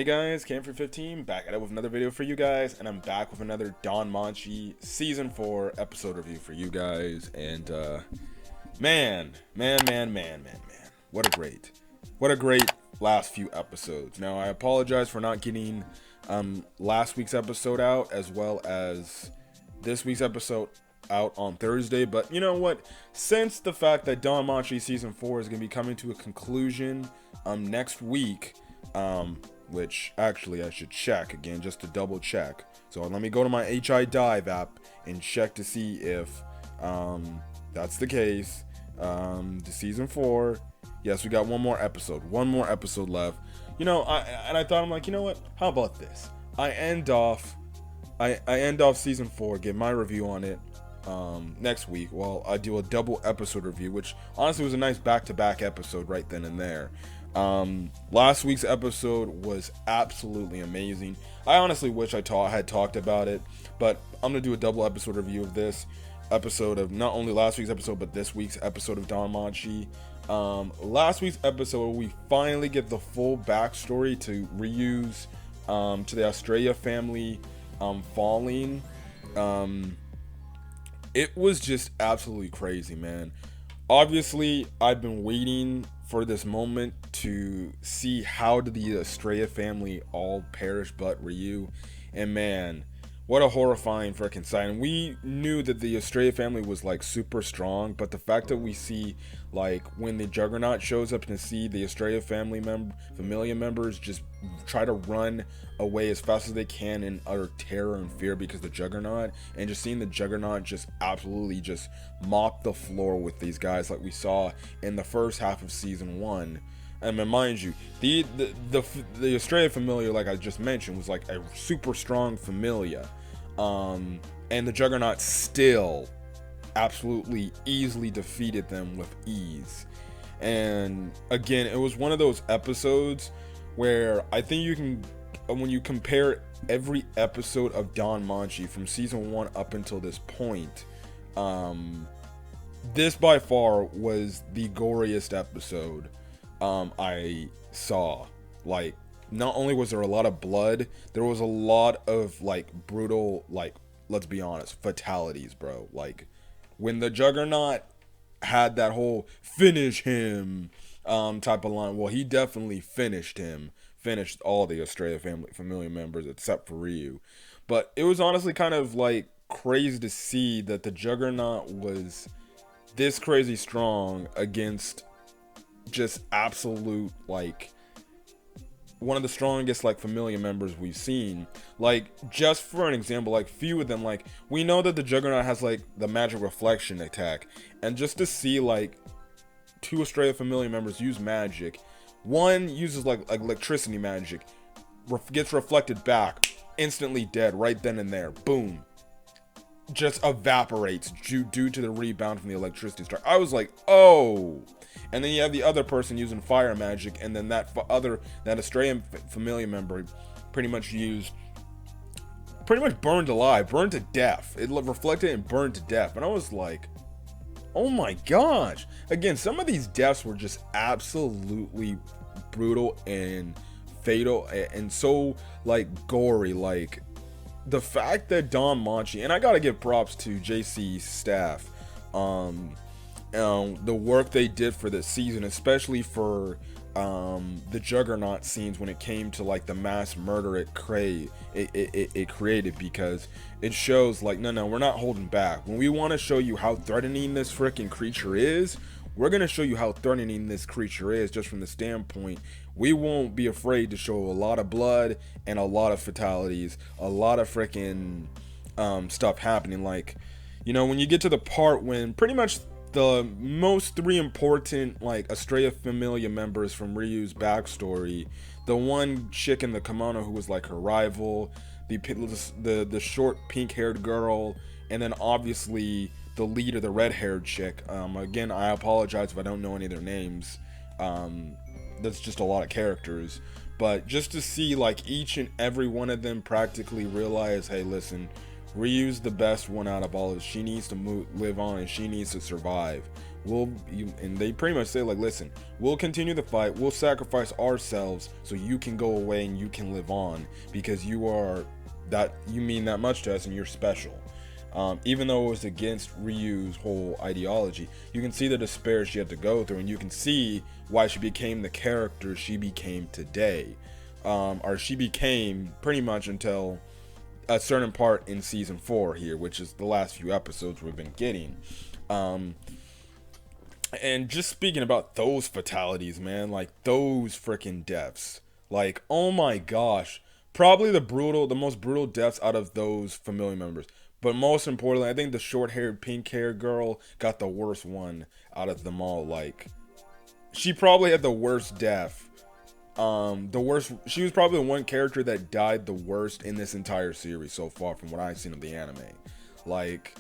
Hey guys, Cam for15 back at it with another video for you guys, and I'm back with another Danmachi Season 4 episode review for you guys. And man, what a great last few episodes. Now I apologize for not getting last week's episode out as well as this week's episode out on Thursday, but you know what, since the fact that Danmachi Season 4 is going to be coming to a conclusion next week, which actually I should check again just to double check. So let me go to my HI Dive app and check to see if that's the case. The Season 4, yes, we got one more episode left. You know, I thought, I'm like, you know what, how about this, I end off Season 4, give my review on it next week. Well, I do a double episode review, which honestly was a nice back-to-back episode right then and there. Last week's episode was absolutely amazing. I honestly wish I had talked about it, but I'm gonna do a double episode review of this episode of not only last week's episode but this week's episode of Danmachi. Last week's episode, we finally get the full backstory to Ryu's to the Australia family falling. It was just absolutely crazy, man. Obviously, I've been waiting for this moment to see how did the Estrella family all perish but Ryu. And man, what a horrifying freaking sight. And we knew that the Estrella family was like super strong, but the fact that we see like when the Juggernaut shows up and see the Estrella familia members just try to run away as fast as they can in utter terror and fear because the Juggernaut, and just seeing the Juggernaut just absolutely just mop the floor with these guys like we saw in the first half of Season 1. And mind you, the Estrella familia, like I just mentioned, was like a super strong familia, and the Juggernaut still absolutely easily defeated them with ease. And again, it was one of those episodes where I think you can, when you compare every episode of Danmachi from Season 1 up until this point, this by far was the goriest episode I saw. Like, not only was there a lot of blood, there was a lot of like brutal, like, let's be honest, fatalities, bro. Like when the Juggernaut had that whole finish him type of line, well, he definitely finished all the Estrella family members except for Ryu. But it was honestly kind of like crazy to see that the Juggernaut was this crazy strong against just absolute, like, one of the strongest like familia members we've seen. Like, just for an example, like few of them, like we know that the Juggernaut has like the magic reflection attack, and just to see like two Estrella familia members use magic, one uses like electricity magic, gets reflected back, instantly dead right then and there, boom, just evaporates due to the rebound from the electricity strike. I was like, oh. And then you have the other person using fire magic, and then that Australian familia member pretty much burned alive, burned to death. It reflected and burned to death. And I was like, oh my gosh. Again, some of these deaths were just absolutely brutal and fatal and so like gory. Like the fact that Danmachi, and I gotta give props to JC's staff, the work they did for this season, especially for the Juggernaut scenes when it came to like the mass murder it created, because it shows like, no, we're not holding back. When we want to show you how threatening this freaking creature is, we're going to show you how threatening this creature is, just from the standpoint we won't be afraid to show a lot of blood and a lot of fatalities, a lot of freaking stuff happening. Like, you know, when you get to the part when pretty much the most three important like Estrella familia members from Ryu's backstory, the one chick in the kimono who was like her rival, the short pink-haired girl, and then obviously the leader, the red-haired chick. Again, I apologize if I don't know any of their names. That's just a lot of characters, but just to see like each and every one of them practically realize, hey, listen, Ryu's the best one out of all of us. She needs to live on, and she needs to survive. And they pretty much say, like, listen, we'll continue the fight. We'll sacrifice ourselves so you can go away and you can live on, because you mean that much to us and you're special. Even though it was against Ryu's whole ideology, you can see the despair she had to go through, and you can see why she became the character she became today. Or she became pretty much until a certain part in season 4 here, which is the last few episodes we've been getting. And just speaking about those fatalities, man, like those freaking deaths, like, oh my gosh, probably the most brutal deaths out of those family members. But most importantly, I think the short-haired, pink-haired girl got the worst one out of them all. Like, she probably had the worst death. She was probably the one character that died the worst in this entire series so far from what I've seen of the anime. Like,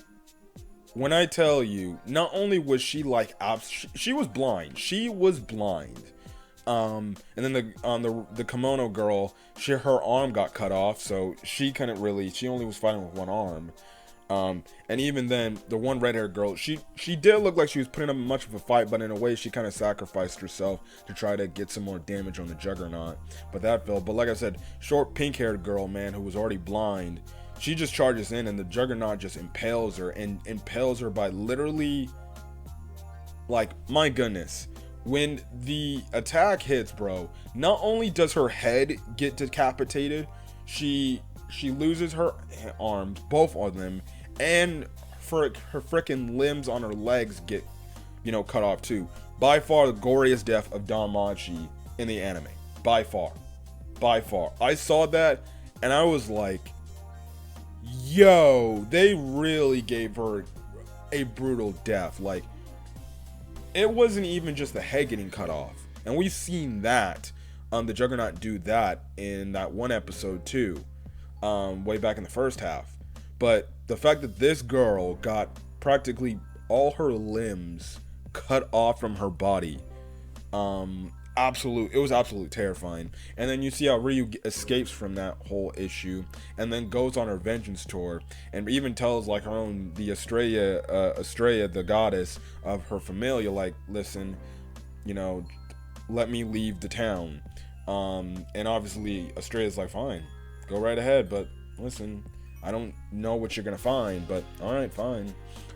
when I tell you, not only was she like, she was blind. She was blind. And then the kimono girl, her arm got cut off, so she only was fighting with one arm. And even then, the one red-haired girl, she did look like she was putting up much of a fight, but in a way, she kind of sacrificed herself to try to get some more damage on the Juggernaut. But that failed. But like I said, short pink-haired girl, man, who was already blind, she just charges in, and the Juggernaut just impales her, and impales her by literally, like, my goodness. When the attack hits, bro, not only does her head get decapitated, she loses her arms, both of them, and her freaking limbs on her legs get, cut off too. By far the goriest death of Danmachi in the anime. By far. I saw that, and I was like, yo, they really gave her a brutal death. Like, it wasn't even just the head getting cut off. And we've seen that, the Juggernaut do that in that one episode too, way back in the first half. But the fact that this girl got practically all her limbs cut off from her body, it was absolutely terrifying. And then you see how Ryu escapes from that whole issue, and then goes on her vengeance tour, and even tells like the Estrella, the goddess of her familia, like, listen, let me leave the town. And obviously Estrella's like, fine, go right ahead, but listen, I don't know what you're gonna find, but all right, fine.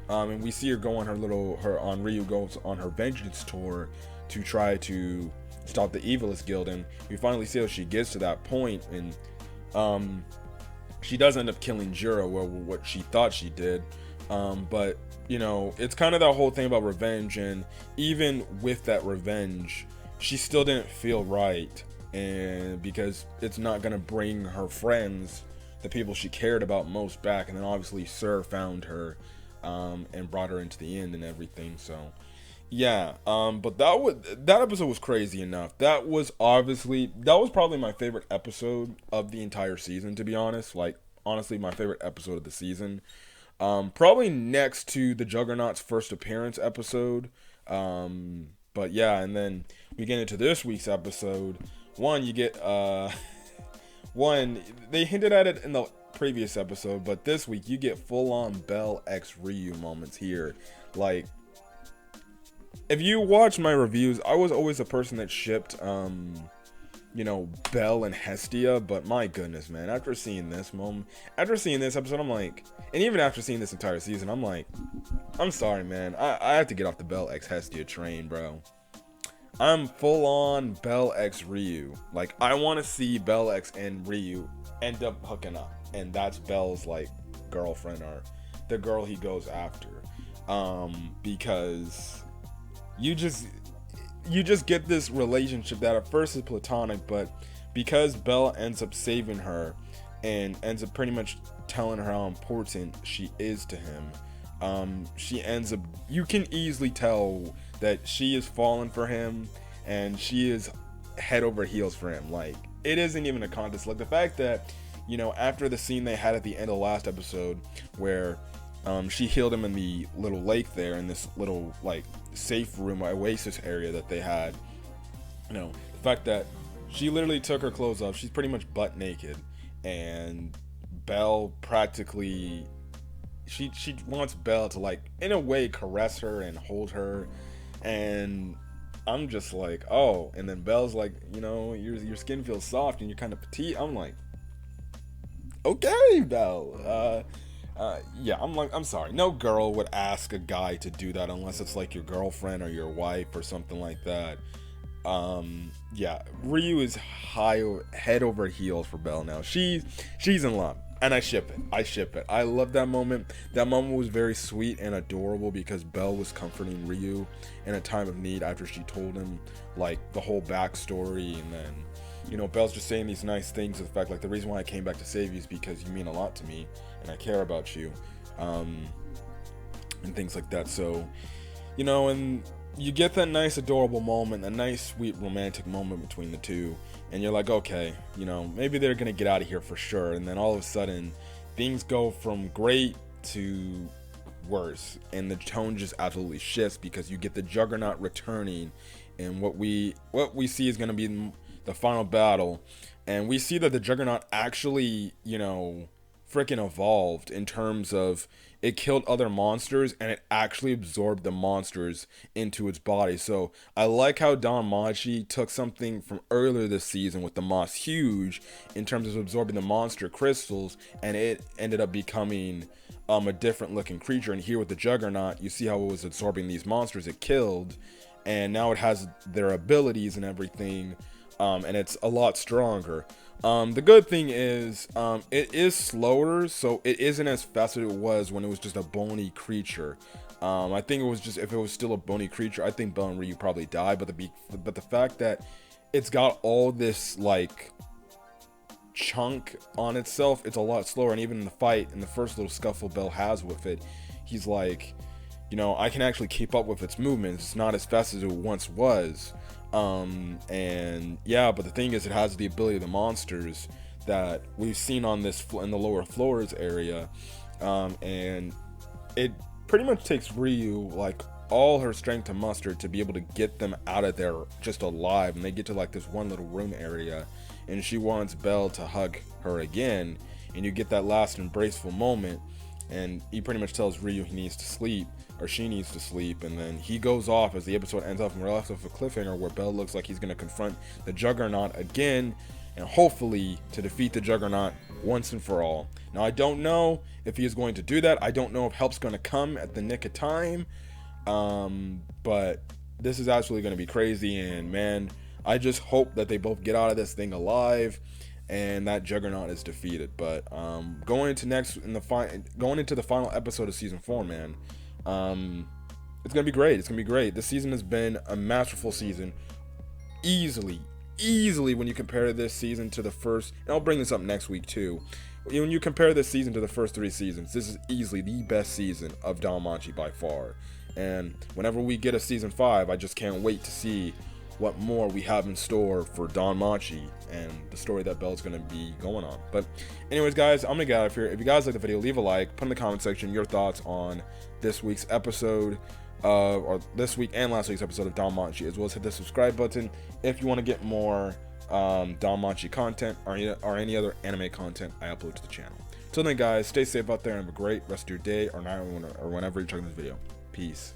And we see her go on Ryu goes on her vengeance tour to try to stop the Evilist Guild, and we finally see how she gets to that point, and she does end up killing Jiro, what she thought she did, but it's kind of that whole thing about revenge, and even with that revenge, she still didn't feel right, and because it's not gonna bring her friends, the people she cared about most, back. And then obviously Sir found her and brought her into the inn and everything. So yeah, but that episode was crazy enough. That was probably my favorite episode of the entire season, to be honest. Like, honestly, my favorite episode of the season, probably next to the Juggernaut's first appearance episode. But yeah, and then we get into this week's episode. You get they hinted at it in the previous episode, but this week you get full-on Bell x Ryuu moments here. Like, if you watch my reviews, I was always a person that shipped Bell and Hestia, but my goodness, man, after seeing this episode, I'm like, and even after seeing this entire season, I'm like, I'm sorry, man, I have to get off the Bell x Hestia train, bro. I'm full on Bell x Ryuu. Like, I want to see Bell x and Ryuu end up hooking up, and that's Bell's like girlfriend, or the girl he goes after, because you just get this relationship that at first is platonic, but because Bell ends up saving her and ends up pretty much telling her how important she is to him, you can easily tell that she is falling for him, and she is head over heels for him. Like, it isn't even a contest. Like, the fact that, after the scene they had at the end of the last episode, where she healed him in the little lake there, in this little, like, safe room, oasis area that they had, the fact that she literally took her clothes off, she's pretty much butt naked, and Bell practically, she wants Bell to, like, in a way caress her and hold her, and I'm just like, oh. And then Belle's like, you know, your skin feels soft and you're kind of petite. I'm like, okay, Belle. Yeah, I'm like, I'm sorry. No girl would ask a guy to do that unless it's like your girlfriend or your wife or something like that. Yeah, Ryu is head over heels for Belle now. She's in love, and I ship it. I ship it. I love that moment. That moment was very sweet and adorable because Belle was comforting Ryu in a time of need after she told him, like, the whole backstory, and then, you know, Belle's just saying these nice things. The fact, like, the reason why I came back to save you is because you mean a lot to me and I care about you, and things like that. So, you know, and you get that nice adorable moment, a nice sweet romantic moment between the two, and you're like, okay, you know, maybe they're gonna get out of here for sure. And then all of a sudden things go from great to worse, and the tone just absolutely shifts because you get the Juggernaut returning, and what we see is gonna be the final battle, and we see that the Juggernaut actually, you know, freaking evolved in terms of it killed other monsters and it actually absorbed the monsters into its body. So I like how Danmachi took something from earlier this season with the Moss Huge in terms of absorbing the monster crystals, and it ended up becoming a different looking creature. And here with the Juggernaut, you see how it was absorbing these monsters it killed, and now it has their abilities and everything, and it's a lot stronger. The good thing is, it is slower, so it isn't as fast as it was when it was just a bony creature. I think it was just, if it was still a bony creature, I think Bell and Ryuu probably died, but the fact that it's got all this, like, chunk on itself, it's a lot slower. And even in the fight, in the first little scuffle Bell has with it, he's like, you know, I can actually keep up with its movements. It's not as fast as it once was. And yeah, but the thing is, it has the ability of the monsters that we've seen on this in the lower floors area, and it pretty much takes Ryu, like, all her strength to muster to be able to get them out of there just alive. And they get to, like, this one little room area, and she wants Belle to hug her again, and you get that last embraceful moment, and he pretty much tells Ryu he needs to sleep, or she needs to sleep, and then he goes off as the episode ends off, and we're left with a cliffhanger where Bell looks like he's going to confront the Juggernaut again, and hopefully to defeat the Juggernaut once and for all. Now, I don't know if he is going to do that. I don't know if help's going to come at the nick of time, but this is absolutely going to be crazy, and man, I just hope that they both get out of this thing alive and that Juggernaut is defeated. But going into the final episode of season 4, man, it's gonna be great. It's gonna be great. This season has been a masterful season, easily when you compare this season to the first. And I'll bring this up next week too. When you compare this season to the first 3 seasons, this is easily the best season of Danmachi by far. And whenever we get a season 5, I just can't wait to see what more we have in store for Danmachi and the story that Belle's going to be going on. But anyways, guys, I'm going to get out of here. If you guys like the video, leave a like, put in the comment section your thoughts on this week's episode, or this week and last week's episode of Danmachi, as well as hit the subscribe button if you want to get more Danmachi content or any other anime content I upload to the channel. Till then, guys, stay safe out there and have a great rest of your day or night or whenever you're checking this video. Peace.